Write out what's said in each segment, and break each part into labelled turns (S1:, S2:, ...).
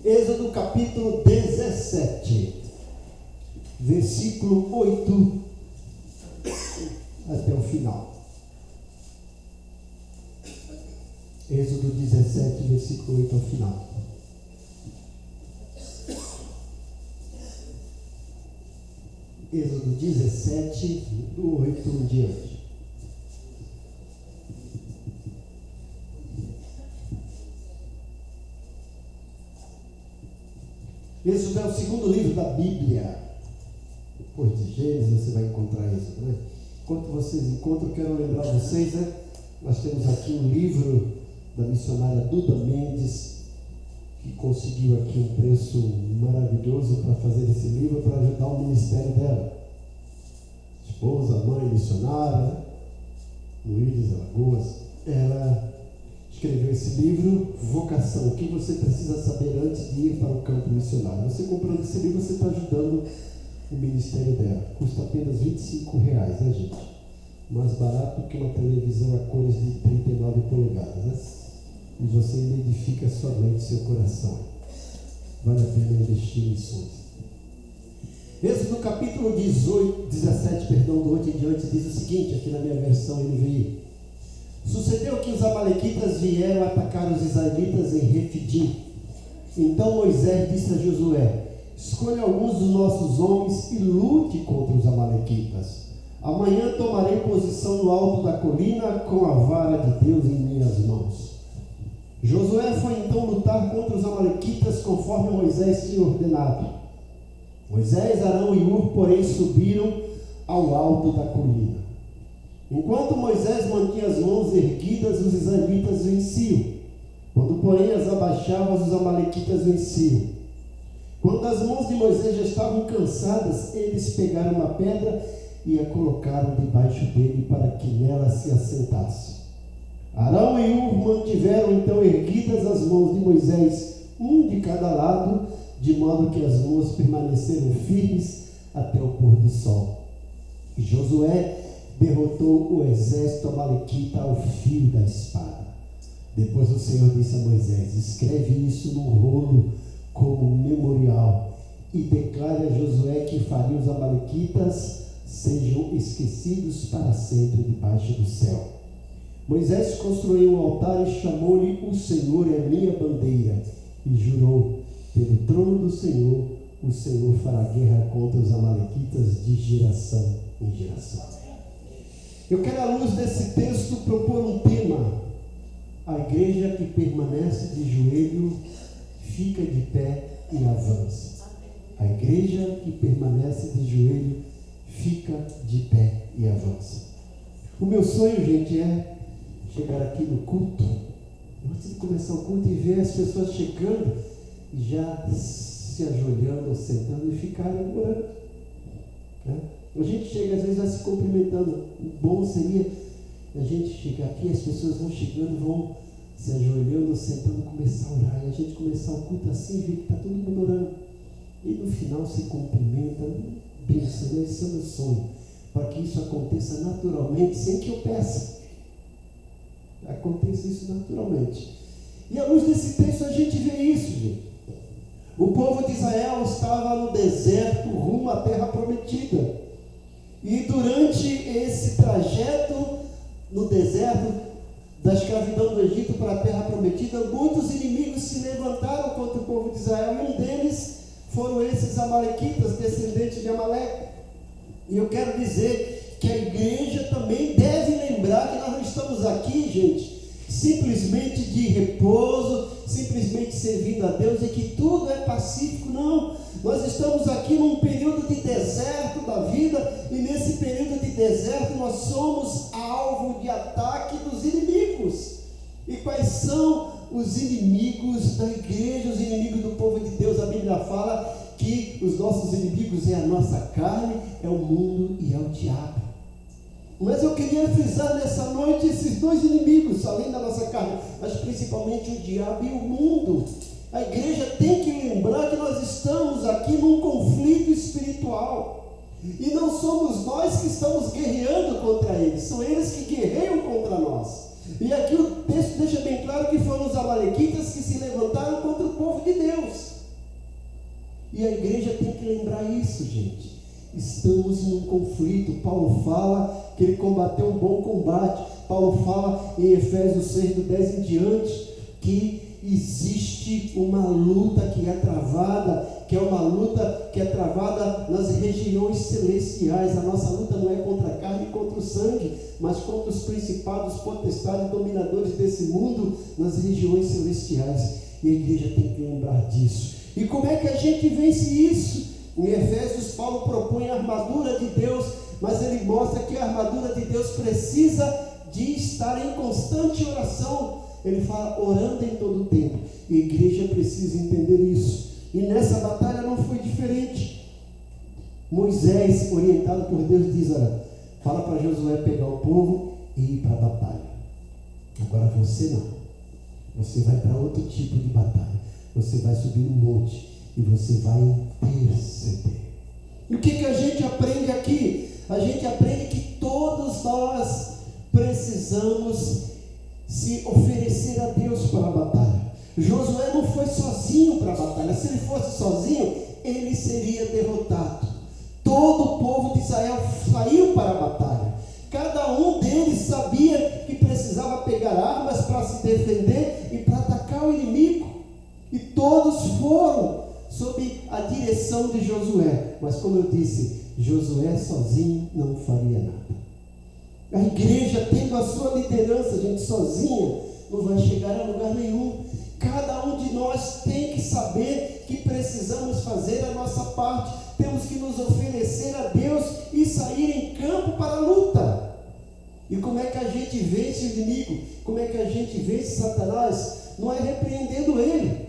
S1: Êxodo capítulo 17, versículo 8 até o final. Êxodo 17, versículo 8 ao final. Êxodo 17, do 8 em diante. Êxodo é o segundo livro da Bíblia. Depois de Gênesis você vai encontrar isso, né? Enquanto vocês encontram, eu quero lembrar vocês, né? Nós temos aqui um livro da missionária Duda Mendes, que conseguiu aqui um preço maravilhoso para fazer esse livro, para ajudar o ministério dela. Esposa, mãe, missionária, Luiz Alagoas. Ela escreveu esse livro, Vocação, o que você precisa saber antes de ir para o campo missionário. Você comprando esse livro, você está ajudando o ministério dela. Custa apenas R$25, né, gente? Mais barato que uma televisão a cores de 39 polegadas, né? E você ainda edifica sua mente, seu coração. Vale a pena investir em missões. Êxodo capítulo 17, do 8 em diante, diz o seguinte, aqui na minha versão NVI. Sucedeu que os amalequitas vieram atacar os israelitas em Refidim. Então Moisés disse a Josué: escolha alguns dos nossos homens e lute contra os amalequitas. Amanhã tomarei posição no alto da colina com a vara de Deus em minhas mãos. Josué foi então lutar contra os amalequitas conforme Moisés tinha ordenado. Moisés, Arão e Hur, porém, subiram ao alto da colina. Enquanto Moisés mantinha as mãos erguidas, os israelitas venciam. Quando, porém, as abaixava, os amalequitas venciam. Quando as mãos de Moisés já estavam cansadas, eles pegaram uma pedra e a colocaram debaixo dele para que nela se assentasse. Arão e Hur mantiveram então erguidas as mãos de Moisés, um de cada lado, de modo que as mãos permaneceram firmes até o pôr do sol. E Josué derrotou o exército amalequita ao fio da espada. Depois o Senhor disse a Moisés: escreve isso num rolo como memorial e declare a Josué que faria os amalequitas sejam esquecidos para sempre debaixo do céu. Moisés construiu um altar e chamou-lhe: o Senhor é minha bandeira, e jurou: pelo trono do Senhor, o Senhor fará guerra contra os amalequitas de geração em geração. Eu quero, à luz desse texto, propor um tema: a igreja que permanece de joelho fica de pé e avança. A igreja que permanece de joelho fica de pé e avança. O meu sonho, gente, é chegar aqui no culto, antes de começar o culto, e ver as pessoas chegando e já se ajoelhando, sentando e ficarem orando. Né? A gente chega, às vezes, vai se cumprimentando. O bom seria a gente chegar aqui, as pessoas vão chegando, vão se ajoelhando, sentando, começar a orar, e a gente começar o culto assim, ver que está todo mundo orando. E no final se cumprimenta, pensa, esse é o meu sonho, para que isso aconteça naturalmente, sem que eu peça. Aconteça isso naturalmente. E à luz desse texto a gente vê isso, gente. O povo de Israel estava no deserto rumo à terra prometida. E durante esse trajeto no deserto, da escravidão do Egito para a terra prometida, muitos inimigos se levantaram contra o povo de Israel, e um deles foram esses amalequitas, descendentes de Amaleque. E eu quero dizer que a igreja também deve lembrar que nós não estamos aqui, gente, simplesmente de repouso, simplesmente servindo a Deus e que tudo é pacífico. Não, nós estamos aqui num período de deserto da vida, e nesse período de deserto nós somos alvo de ataque dos inimigos. E quais são os inimigos da igreja, os inimigos do povo de Deus? A Bíblia fala que os nossos inimigos é a nossa carne, é o mundo e é o diabo. Mas eu queria frisar nessa noite esses dois inimigos, além da nossa carne, mas principalmente o diabo e o mundo. A igreja tem que lembrar que nós estamos aqui num conflito espiritual, e não somos nós que estamos guerreando contra eles, são eles que guerreiam contra nós. E aqui o texto deixa bem claro que foram os amalequitas que se levantaram contra o povo de Deus. gente. Estamos num conflito. Paulo fala que ele combateu um bom combate. Paulo fala em Efésios 6, do 10 em diante, que existe uma luta que é travada, que é uma luta que é travada nas regiões celestiais. A nossa luta não é contra a carne e contra o sangue, mas contra os principados, potestades, dominadores desse mundo nas regiões celestiais. E a igreja tem que lembrar disso. E como é que a gente vence isso? Em Efésios, Paulo propõe a armadura de Deus, mas ele mostra que a armadura de Deus precisa de estar em constante oração. Ele fala orando em todo o tempo. E a igreja precisa entender isso. E nessa batalha não foi diferente. Moisés, orientado por Deus, diz: olha, fala para Josué pegar o povo e ir para a batalha. Agora você não. Você vai para outro tipo de batalha. Você vai subir um monte e você vai interceder. E o que a gente aprende aqui? A gente aprende que todos nós precisamos se oferecer a Deus para a batalha. Josué não foi sozinho para a batalha. Se ele fosse sozinho, ele seria derrotado. Todo o povo de Israel saiu para a batalha. Cada um deles sabia que precisava pegar armas para se defender e para atacar o inimigo. E todos foram sob a direção de Josué. Mas como eu disse, Josué sozinho não faria nada. A igreja tendo a sua liderança, gente, sozinha não vai chegar a lugar nenhum. Cada um de nós tem que saber que precisamos fazer a nossa parte. Temos que nos oferecer a Deus e sair em campo para a luta. E como é que a gente vence o inimigo? Como é que a gente vence Satanás? Não é repreendendo ele.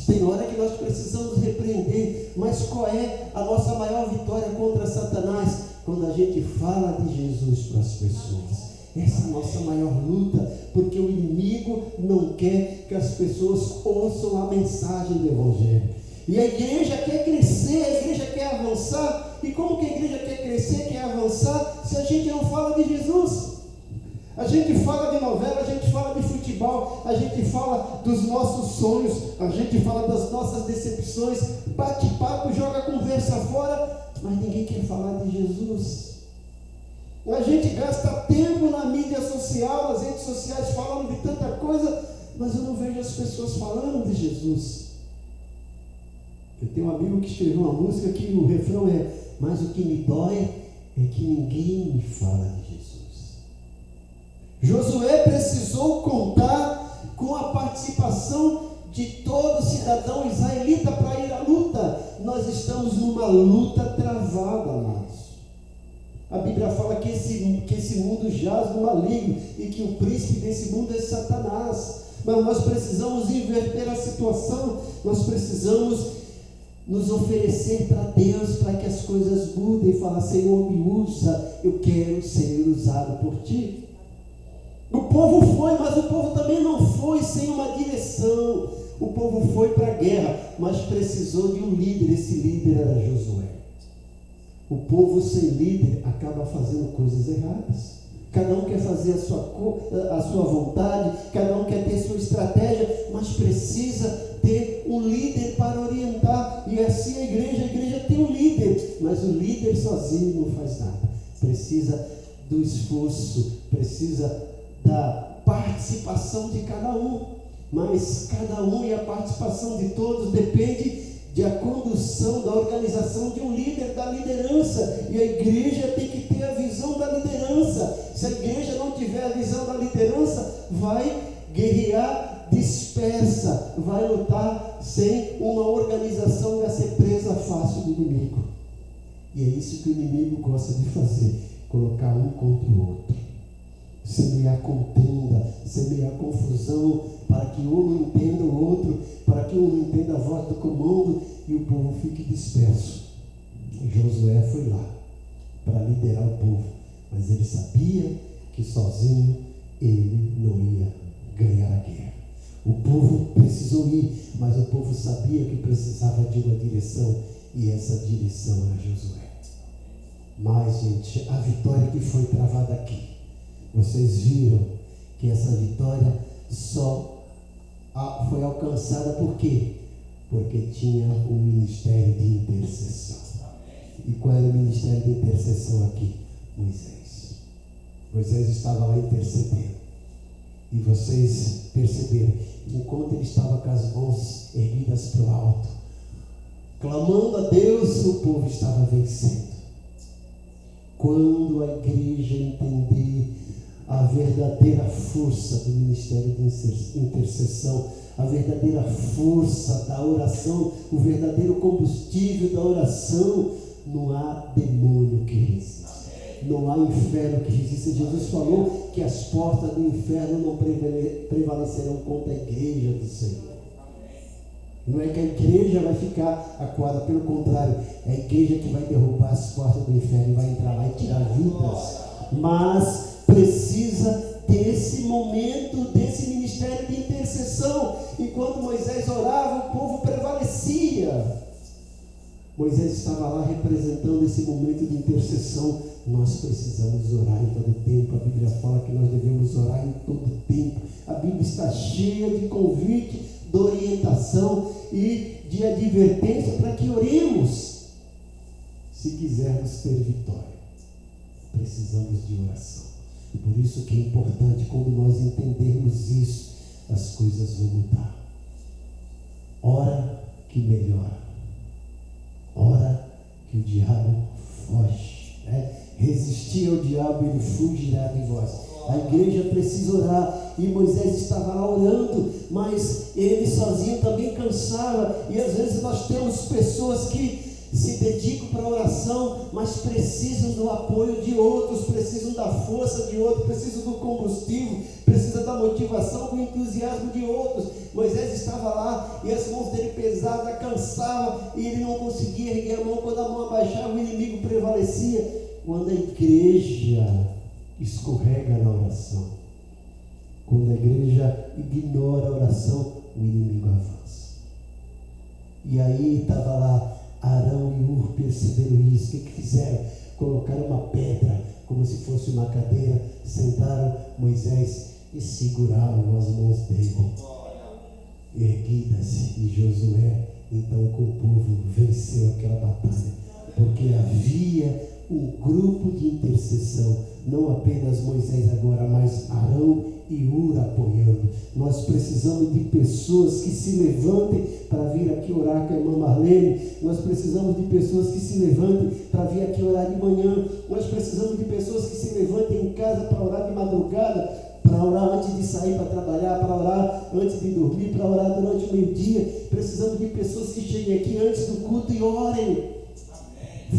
S1: Tem hora que nós precisamos repreender. Mas qual é a nossa maior vitória contra Satanás? Quando a gente fala de Jesus para as pessoas. Essa é a nossa maior luta, porque o inimigo não quer que as pessoas ouçam a mensagem do Evangelho. E a igreja quer crescer, a igreja quer avançar. E como que a igreja quer crescer, quer avançar, se a gente não fala de Jesus? A gente fala de novela, a gente fala de futebol, a gente fala dos nossos sonhos, a gente fala das nossas decepções, bate papo, joga conversa fora, mas ninguém quer falar de Jesus. A gente gasta tempo na mídia social, nas redes sociais, falando de tanta coisa, mas eu não vejo as pessoas falando de Jesus. Eu tenho um amigo que escreveu uma música que o refrão é: mas o que me dói é que ninguém me fala de Jesus. Josué precisou contar com a participação de todo cidadão israelita para ir à luta. Nós estamos numa luta travada, amados. A Bíblia fala que esse mundo jaz no maligno e que o príncipe desse mundo é Satanás. Mas nós precisamos inverter a situação. Nós precisamos nos oferecer para Deus, para que as coisas mudem e falar: Senhor, me usa, eu quero ser usado por Ti. O povo foi, mas o povo também não foi sem uma direção. O povo foi para a guerra, mas precisou de um líder. Esse líder era Josué. O povo sem líder acaba fazendo coisas erradas. Cada um quer fazer a sua vontade, cada um quer ter sua estratégia, mas precisa ter um líder para orientar. E assim a igreja tem um líder, mas o líder sozinho não faz nada. Precisa do esforço, precisa da participação de cada um. Mas cada um e a participação de todos depende da condução, da organização de um líder, da liderança. E a igreja tem que ter a visão da liderança. Se a igreja não tiver a visão da liderança, vai guerrear dispersa, vai lutar sem uma organização, vai ser presa fácil do inimigo. E é isso que o inimigo gosta de fazer: colocar um contra o outro, semear contenda, semear confusão, para que um não entenda o outro, para que um não entenda a voz do comando e o povo fique disperso. E Josué foi lá para liderar o povo, mas ele sabia que sozinho ele não ia ganhar a guerra. O povo precisou ir, mas o povo sabia que precisava de uma direção, e essa direção era Josué. Mas, gente, a vitória que foi travada aqui, vocês viram que essa vitória só foi alcançada por quê? Porque tinha um ministério de intercessão. E qual era o ministério de intercessão aqui? Moisés. Moisés estava lá intercedendo. E vocês perceberam, enquanto ele estava com as mãos erguidas para o alto, clamando a Deus, o povo estava vencendo. Quando a igreja entender a verdadeira força do ministério de intercessão, a verdadeira força da oração, o verdadeiro combustível da oração, não há demônio que resista. Não há inferno que resista. Jesus falou que as portas do inferno não prevalecerão contra a igreja do Senhor. Não é que a igreja vai ficar acuada, pelo contrário, é a igreja que vai derrubar as portas do inferno e vai entrar lá e tirar vidas. Mas precisa desse momento, desse ministério de intercessão. Enquanto Moisés orava, o povo prevalecia. Moisés estava lá representando esse momento de intercessão. Nós precisamos orar em todo tempo. A Bíblia fala que nós devemos orar em todo tempo. A Bíblia está cheia de convite, de orientação e de advertência para que oremos. Se quisermos ter vitória, precisamos de oração. Por isso que é importante, quando nós entendermos isso, as coisas vão mudar. Ora que melhora. Ora que o diabo foge. Resistir ao diabo, ele fugirá de vós. A igreja precisa orar. E Moisés estava lá orando, mas ele sozinho também cansava. E às vezes nós temos pessoas que se dedicam para a oração, mas precisam do apoio de outros, precisam da força de outros, precisam do combustível, precisam da motivação, do entusiasmo de outros. Moisés estava lá e as mãos dele pesadas, cansava, e ele não conseguia erguer a mão. Quando a mão abaixava, o inimigo prevalecia. Quando a igreja escorrega na oração, quando a igreja ignora a oração, o inimigo avança. E aí estava lá Arão e Hur, perceberam isso. O que fizeram? Colocaram uma pedra, como se fosse uma cadeira, sentaram Moisés e seguraram as mãos dele erguidas. E Josué, então, com o povo, venceu aquela batalha, porque havia um grupo de intercessão, não apenas Moisés agora, mas Arão e Hur apoiando. Nós precisamos de pessoas que se levantem para vir aqui orar com a irmã Marlene. Nós precisamos de pessoas que se levantem para vir aqui orar de manhã. Nós precisamos de pessoas que se levantem em casa para orar de madrugada, para orar antes de sair para trabalhar, para orar antes de dormir, para orar durante o meio-dia. Precisamos de pessoas que cheguem aqui antes do culto e orem,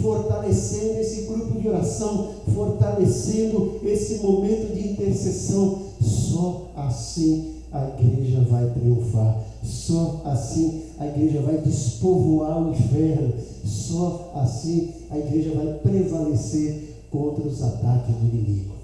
S1: fortalecendo esse grupo de oração, fortalecendo esse momento de intercessão. Só assim a igreja vai triunfar. Só assim a igreja vai despovoar o inferno. Só assim a igreja vai prevalecer contra os ataques do inimigo.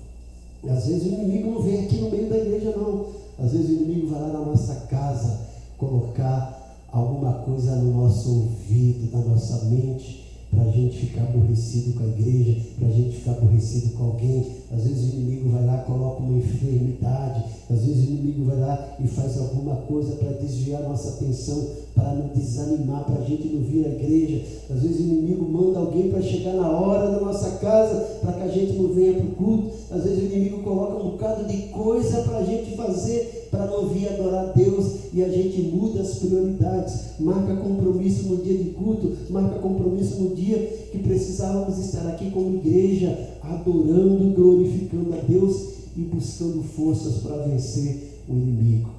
S1: Às vezes o inimigo não vem aqui no meio da igreja, não. Às vezes o inimigo vai lá na nossa casa colocar alguma coisa no nosso ouvido, na nossa mente, para a gente ficar aborrecido com a igreja, para a gente ficar aborrecido com alguém. Às vezes o inimigo vai lá e coloca uma enfermidade. Às vezes o inimigo vai lá e faz alguma coisa para desviar a nossa atenção, para nos desanimar, para a gente não vir à igreja. Às vezes o inimigo manda alguém para chegar na hora na nossa casa, para que a gente não venha para o culto. Às vezes o inimigo coloca um bocado de coisa para a gente fazer, para não vir adorar a Deus, e a gente muda as prioridades, marca compromisso no dia de culto, marca compromisso no dia que precisávamos estar aqui como igreja, adorando, glorificando a Deus e buscando forças para vencer o inimigo.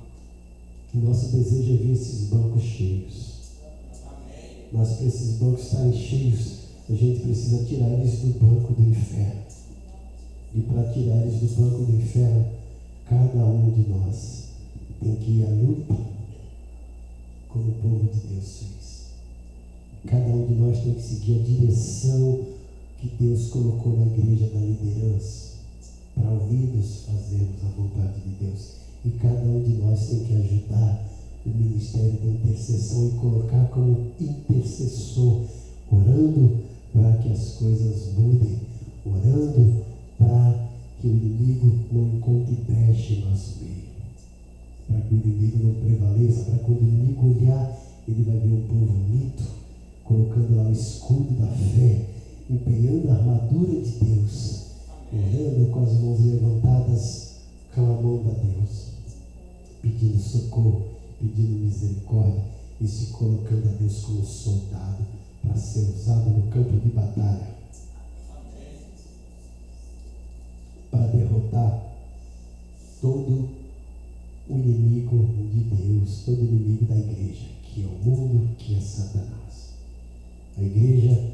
S1: O nosso desejo é ver esses bancos cheios. Mas para esses bancos estarem cheios, a gente precisa tirar eles do banco do inferno. E para tirar eles do banco do inferno, cada um de nós tem que ir à luta, como o povo de Deus fez. Cada um de nós tem que seguir a direção que Deus colocou na igreja da liderança, para unidos fazermos a vontade de Deus. E cada um de nós tem que ajudar o ministério de intercessão e colocar como intercessor, orando para que as coisas mudem, orando para que o inimigo não encontre brecha em nosso meio, para que o inimigo não prevaleça, para que quando o inimigo olhar, ele vai ver um povo unido, colocando lá o escudo da fé empenhando a armadura de Deus, orando com as mãos levantadas, clamando a Deus, pedindo socorro, pedindo misericórdia e se colocando a Deus como soldado para ser usado no campo de batalha, para derrotar todo o inimigo de Deus, todo o inimigo da igreja, que é o mundo, que é Satanás. A igreja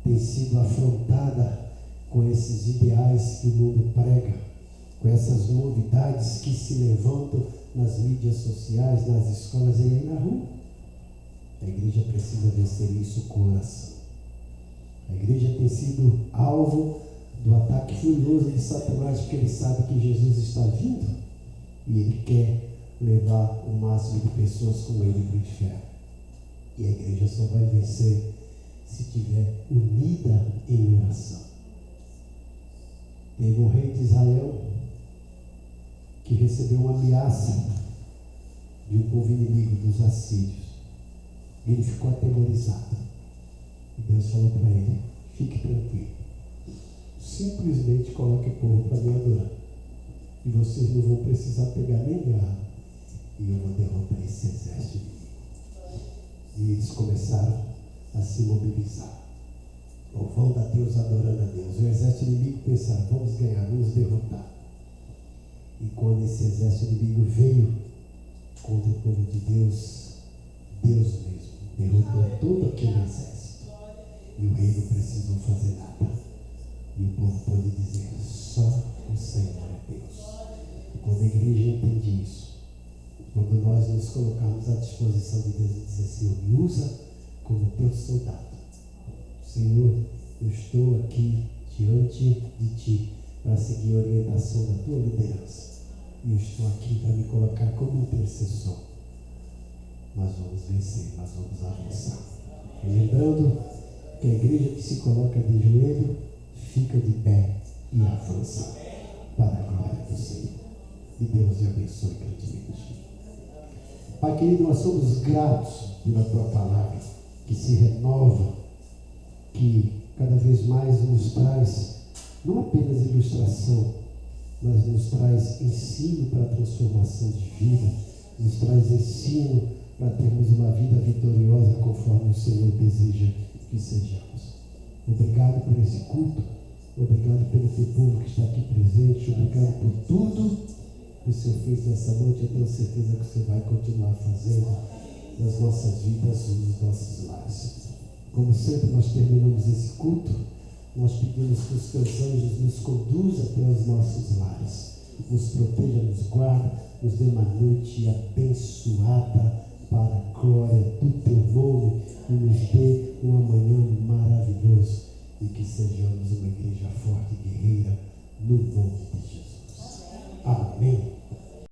S1: tem sido afrontada com esses ideais que o mundo prega, com essas novidades que se levantam nas mídias sociais, nas escolas e aí na rua. A igreja precisa vencer isso com oração. A igreja tem sido alvo do ataque furioso de Satanás, porque ele sabe que Jesus está vindo e ele quer levar o máximo de pessoas com ele para o inferno. E a igreja só vai vencer se estiver unida em oração. Teve um rei de Israel que recebeu uma ameaça de um povo inimigo, dos assírios. Ele ficou atemorizado. E Deus falou para ele: fique tranquilo, simplesmente coloque o povo para me adorar, e vocês não vão precisar pegar nem arma, e eu vou derrotar esse exército inimigo. E eles começaram a se mobilizar, louvando a Deus, adorando a Deus. O exército inimigo pensava: vamos ganhar, vamos derrotar. E quando esse exército inimigo veio contra o povo de Deus, Deus mesmo derrotou todo aquele exército. E o rei não precisou fazer nada. E o povo pôde dizer: só o Senhor é Deus. E quando a igreja entende isso, quando nós nos colocarmos à disposição de Deus e dizer: Senhor, me usa como teu soldado. Senhor, eu estou aqui diante de ti para seguir a orientação da tua liderança. E eu estou aqui para me colocar como intercessor. Nós vamos vencer, nós vamos avançar. E lembrando que a igreja que se coloca de joelho fica de pé e avança para a glória do Senhor. E Deus te abençoe grandemente. Pai querido, nós somos gratos pela tua palavra, que se renova, que cada vez mais nos traz não apenas ilustração, mas nos traz ensino para a transformação de vida, nos traz ensino para termos uma vida vitoriosa conforme o Senhor deseja que sejamos. Obrigado por esse culto, obrigado pelo teu povo que está aqui presente, obrigado por tudo que o Senhor fez nessa noite. Eu tenho certeza que o Senhor vai continuar fazendo nas nossas vidas, nos nossos lares. Como sempre nós terminamos esse culto, nós pedimos que os teus anjos nos conduzam até os nossos lares, nos proteja, nos guarda, nos dê uma noite abençoada para a glória do teu nome e nos dê um amanhã maravilhoso, e que sejamos uma igreja forte e guerreira no nome de Jesus.